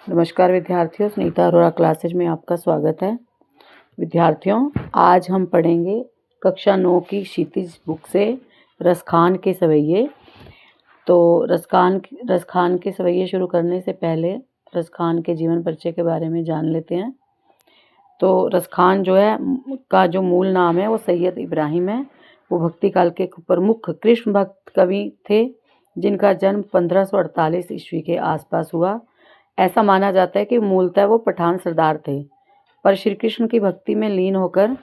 नमस्कार विद्यार्थियों, सुनीता अरोरा क्लासेज में आपका स्वागत है। विद्यार्थियों, आज हम पढ़ेंगे कक्षा 9 की क्षितिज बुक से रसखान के सवैये। तो रसखान के सवैये शुरू करने से पहले रसखान के जीवन परिचय के बारे में जान लेते हैं। तो रसखान जो है का जो मूल नाम है वो सैयद इब्राहिम है। वो भक्ति काल के प्रमुख कृष्ण भक्त कवि थे, जिनका जन्म 1548 ईस्वी के आसपास हुआ। ऐसा माना जाता है कि मूलतः वो पठान सरदार थे, पर श्री कृष्ण की भक्ति में लीन होकर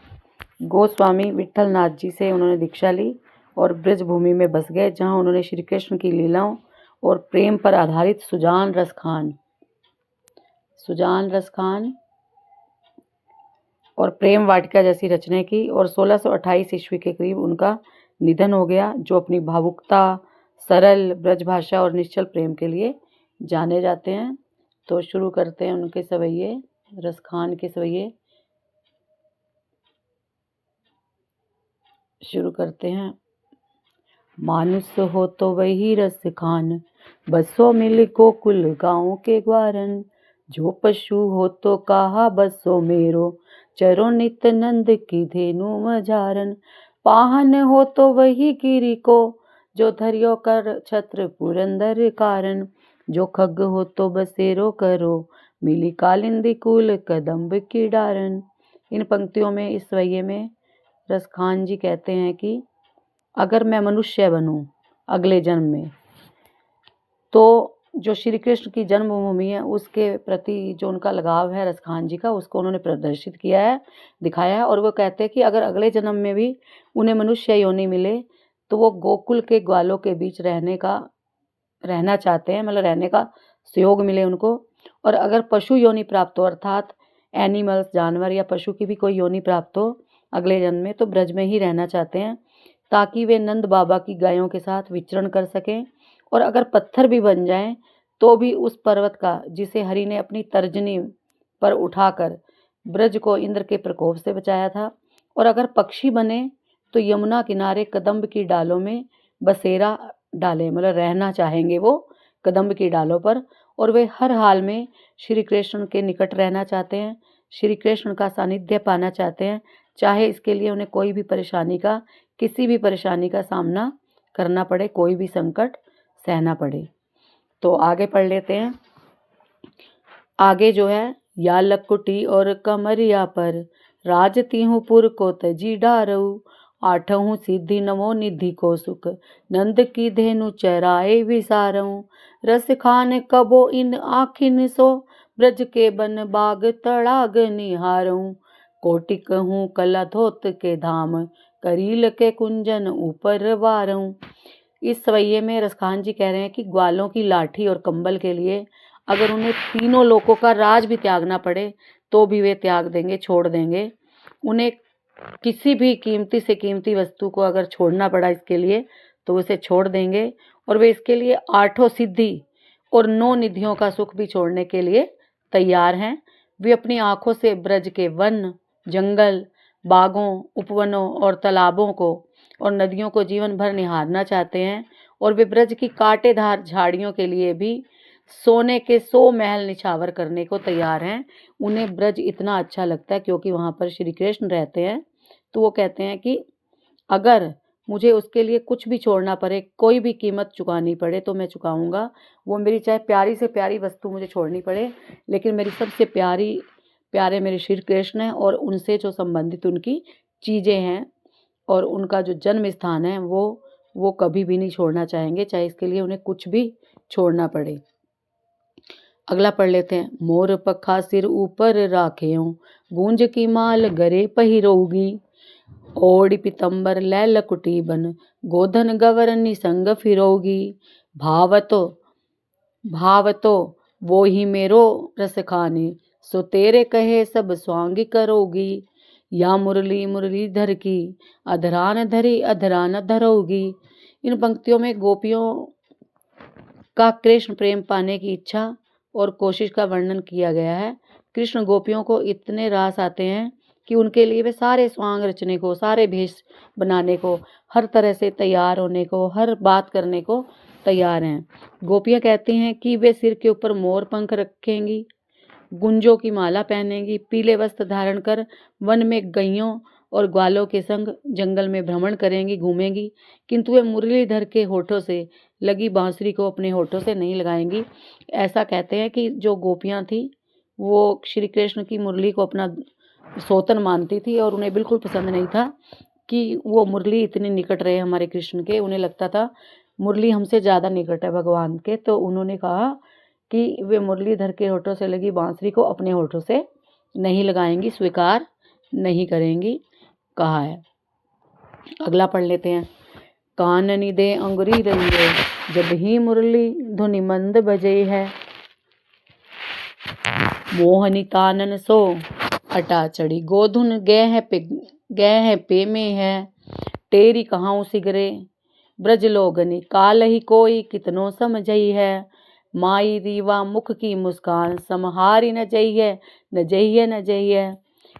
गोस्वामी विट्ठल नाथ जी से उन्होंने दीक्षा ली और ब्रज भूमि में बस गए, जहां उन्होंने श्री कृष्ण की लीलाओं और प्रेम पर आधारित सुजान रसखान और प्रेम वाटिका जैसी रचनाएं की और 1628 ईस्वी के करीब उनका निधन हो गया, जो अपनी भावुकता, सरल ब्रज भाषा और निश्चल प्रेम के लिए जाने जाते हैं। तो शुरू करते हैं उनके सवैये, रसखान के सवैये शुरू करते हैं। मानुष हो तो वही रसखान, बसो मिल गोकुल गाँव के ग्वारन। जो पशु हो तो कहा बसो मेरो, चरो नित नंद की धेनु मझारन। पाहन हो तो वही गिरी को, जो धरियो कर छत्र पुरंदर कारण। जो खग हो तो बसेरो करो, मिली कालिंदी कुल कदम्ब की डारन। इन पंक्तियों में, इस सवैये में रसखान जी कहते हैं कि अगर मैं मनुष्य बनूं अगले जन्म में, तो जो श्री कृष्ण की जन्मभूमि है उसके प्रति जो उनका लगाव है रसखान जी का, उसको उन्होंने प्रदर्शित किया है, दिखाया है। और वो कहते हैं कि अगर अगले जन्म में भी उन्हें मनुष्य योनि मिले तो वो गोकुल के ग्वालों के बीच रहना चाहते हैं, मतलब रहने का सहयोग मिले उनको। और अगर पशु योनि प्राप्त हो, अर्थात एनिमल्स, जानवर या पशु की भी कोई योनि प्राप्त हो अगले जन्म में, तो ब्रज में ही रहना चाहते हैं, ताकि वे नंद बाबा की गायों के साथ विचरण कर सकें। और अगर पत्थर भी बन जाएं तो भी उस पर्वत का, जिसे हरि ने अपनी तर्जनी पर उठाकर ब्रज को इंद्र के प्रकोप से बचाया था। और अगर पक्षी बने तो यमुना किनारे कदम्ब की डालों में बसेरा डाले, मतलब रहना चाहेंगे वो कदम्ब की डालों पर। और वे हर हाल में श्री कृष्ण के निकट रहना चाहते हैं, श्री कृष्ण का सानिध्य पाना चाहते हैं, चाहे इसके लिए उन्हें किसी भी परेशानी का सामना करना पड़े, कोई भी संकट सहना पड़े। तो आगे पढ़ लेते हैं। आगे जो है, या लकुटी और कमरिया पर, राजती हूँ पुर को तजी डारऊ। आठहूँ सिद्धि नमो निधि को सुख, नंद की धेनु चराए विसारऊ। रस खान कबो इन आखिन सो, ब्रज के बन बाग तड़ाग निहारऊ। कोटिक हूँ कला धोत के धाम, करील के कुंजन ऊपर वारऊ। इस सवैये में रसखान जी कह रहे हैं कि ग्वालों की लाठी और कंबल के लिए अगर उन्हें तीनों लोकों का राज भी त्यागना पड़े तो भी वे त्याग देंगे, छोड़ देंगे। उन्हें किसी भी कीमती से कीमती वस्तु को अगर छोड़ना पड़ा इसके लिए तो उसे छोड़ देंगे। और वे इसके लिए 8 सिद्धि और 9 निधियों का सुख भी छोड़ने के लिए तैयार हैं। वे अपनी आंखों से ब्रज के वन, जंगल, बागों, उपवनों और तालाबों को और नदियों को जीवन भर निहारना चाहते हैं। और वे ब्रज की कांटेदार झाड़ियों के लिए भी सोने के 100 महल निछावर करने को तैयार हैं। उन्हें ब्रज इतना अच्छा लगता है क्योंकि वहाँ पर श्री कृष्ण रहते हैं। तो वो कहते हैं कि अगर मुझे उसके लिए कुछ भी छोड़ना पड़े, कोई भी कीमत चुकानी पड़े तो मैं चुकाऊंगा। वो मेरी चाहे प्यारी से प्यारी वस्तु मुझे छोड़नी पड़े, लेकिन मेरी सबसे प्यारे मेरे श्री कृष्ण हैं और उनसे जो संबंधित उनकी चीज़ें हैं और उनका जो जन्म स्थान है वो कभी भी नहीं छोड़ना चाहेंगे, चाहे इसके लिए उन्हें कुछ भी छोड़ना पड़े। अगला पढ़ लेते हैं। मोर पखा सिर ऊपर राखेऊं, गूंज की माल गरे पहिरोगी। ओढ़ी पितंबर लै लकुटी बन, गोधन गवरनी संग फिरोगी। भाव तो वो ही मेरो रस खानी, सो तेरे कहे सब स्वांग करोगी। या मुरली मुरलीधर की, अधरान धरी अधरान धरोगी। इन पंक्तियों में गोपियों का कृष्ण प्रेम पाने की इच्छा और कोशिश का वर्णन किया गया है। कृष्ण गोपियों को इतने रास आते हैं कि उनके लिए वे सारे स्वांग रचने को, सारे भेष बनाने को, हर तरह से तैयार होने को, हर बात करने को तैयार हैं। गोपियाँ कहती हैं कि वे सिर के ऊपर मोर पंख रखेंगी, गुंजों की माला पहनेंगी, पीले वस्त्र धारण कर वन में गैयों और ग्वालों के संग जंगल में भ्रमण करेंगी, घूमेंगी, किंतु वे मुरलीधर के होठों से लगी बांसुरी को अपने होठों से नहीं लगाएंगी। ऐसा कहते हैं कि जो गोपियाँ थी वो श्री कृष्ण की मुरली को अपना सोतन मानती थी और उन्हें बिल्कुल पसंद नहीं था कि वो मुरली इतनी निकट रहे हमारे कृष्ण के। उन्हें लगता था मुरली हमसे ज़्यादा निकट है भगवान के, तो उन्होंने कहा कि वे मुरलीधर के होठों से लगी बांसुरी को अपने होठों से नहीं लगाएंगी, स्वीकार नहीं करेंगी, कहा है। अगला पढ़ लेते हैं। काननी दे अंगुरी रहिए, जब ही मुरली धुनि मंद बजे है। मोहनी तानन सो अटा चढ़ी, गोधुन गए पे में है। टेरी कहाँ सिगरे ब्रज लोगनी, काल ही कोई कितनो समझई है। माई रीवा मुख की मुस्कान, समहारी न जइए न जइए न जइए।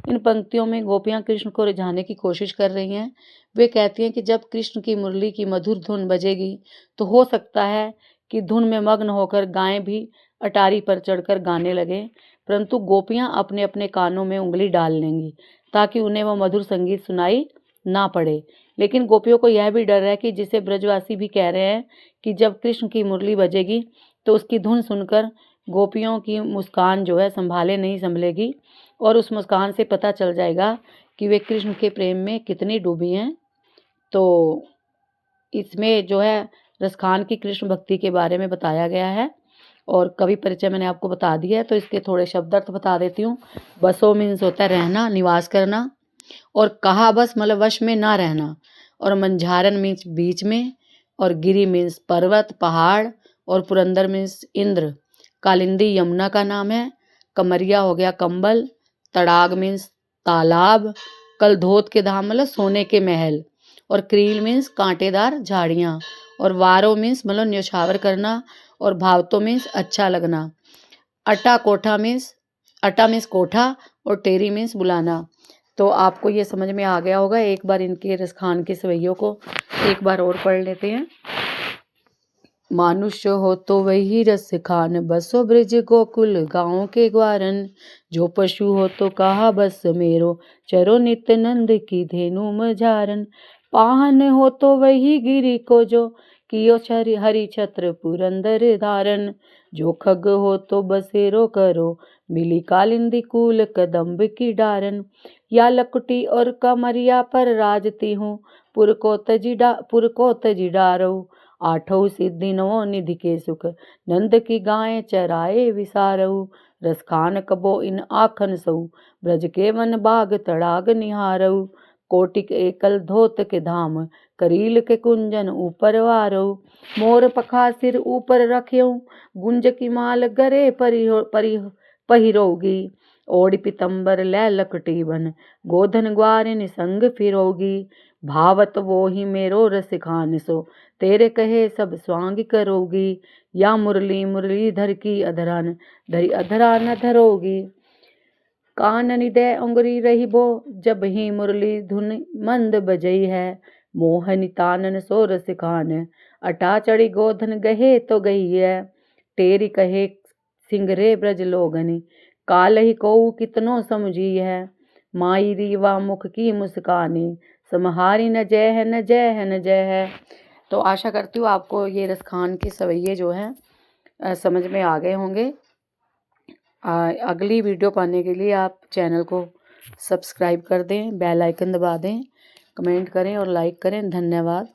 इन पंक्तियों में गोपियाँ कृष्ण को रिझाने की कोशिश कर रही हैं। वे कहती हैं कि जब कृष्ण की मुरली की मधुर धुन बजेगी तो हो सकता है कि धुन में मग्न होकर गायें भी अटारी पर चढ़कर गाने लगे, परंतु गोपियाँ अपने अपने कानों में उंगली डाल लेंगी ताकि उन्हें वह मधुर संगीत सुनाई ना पड़े। लेकिन गोपियों को यह भी डर है कि जिसे ब्रजवासी भी कह रहे हैं कि जब कृष्ण की मुरली बजेगी तो उसकी धुन सुनकर गोपियों की मुस्कान जो है संभाले नहीं संभलेगी और उस मुस्कान से पता चल जाएगा कि वे कृष्ण के प्रेम में कितनी डूबी हैं। तो इसमें जो है रसखान की कृष्ण भक्ति के बारे में बताया गया है और कवि परिचय मैंने आपको बता दिया है, तो इसके थोड़े शब्दार्थ बता देती हूँ। बसो मीन्स होता है रहना, निवास करना, और कहा बस मतलब वश में ना रहना, और मंझारन मीन्स बीच में, और गिरी मीन्स पर्वत पहाड़, और पुरंदर मीन्स इंद्र। कालिंदी यमुना का नाम है। कमरिया हो गया कंबल। तड़ाग मीन्स तालाब। कलधोत के धाम मतलब सोने के महल, और क्रील मीन्स कांटेदार झाड़ियाँ, और वारो मीन्स मतलब न्यौछावर करना, और भावतो मीन्स अच्छा लगना। अटा मीन्स कोठा, और टेरी मीन्स बुलाना। तो आपको ये समझ में आ गया होगा। एक बार इनके रसखान के सवैयों को एक बार और पढ़ लेते हैं। मानुष्य हो तो वही रस खान, बसो ब्रज गोकुल गाँव के ग्वारन। जो पशु हो तो कहा बस मेरो, चरो नित्य नंद की धेनु मझारन। पाहन हो तो वही गिरी को जो, कियो हरि छत्र पुरंदर धारन। जो खग हो तो बसेरो करो, मिली कालिंदी कूल कदम्ब की डारन। या लकुटी और कमरिया पर राजती हूँ, पुर को तजी डारो। आठों सिद्धि नवो निधि के सुख, नंद की गायें चराए विसारऊ। रसखान कबो इन आखन सऊ, ब्रज के वन बाग तड़ाग निहारऊ। कोटिक एकल धोत के धाम, करील के कुंजन ऊपर वारऊ। मोर पखा सिर ऊपर रख्यऊ, गुंज की माल गरे पहिरोगी। ओढ़ पितंबर लै लकटी बन, गोधन ग्वारिन संग फिरोगी। भावत वो ही मेरो रस खान सो, तेरे कहे सब स्वांग करोगी। या मुरली धर की अधरान, धरी अधरा न धरोगी। काननि दे अंगुरी रहिबो, जब ही मुरली धुन मंद बजई है। मोहनी तानन सो रस खान, अटा चढ़ी गोधन गहे तो गई है। टेरी कहे सिंगरे ब्रज लोगनी, काल ही कोऊ कितनो समझी है। माई रीवा मुख की मुस्कानी, समहारी न जय है न जय है न जय है। तो आशा करती हूँ आपको ये रसखान के सवैये जो हैं समझ में आ गए होंगे। अगली वीडियो पाने के लिए आप चैनल को सब्सक्राइब कर दें, बेल आइकन दबा दें, कमेंट करें और लाइक करें। धन्यवाद।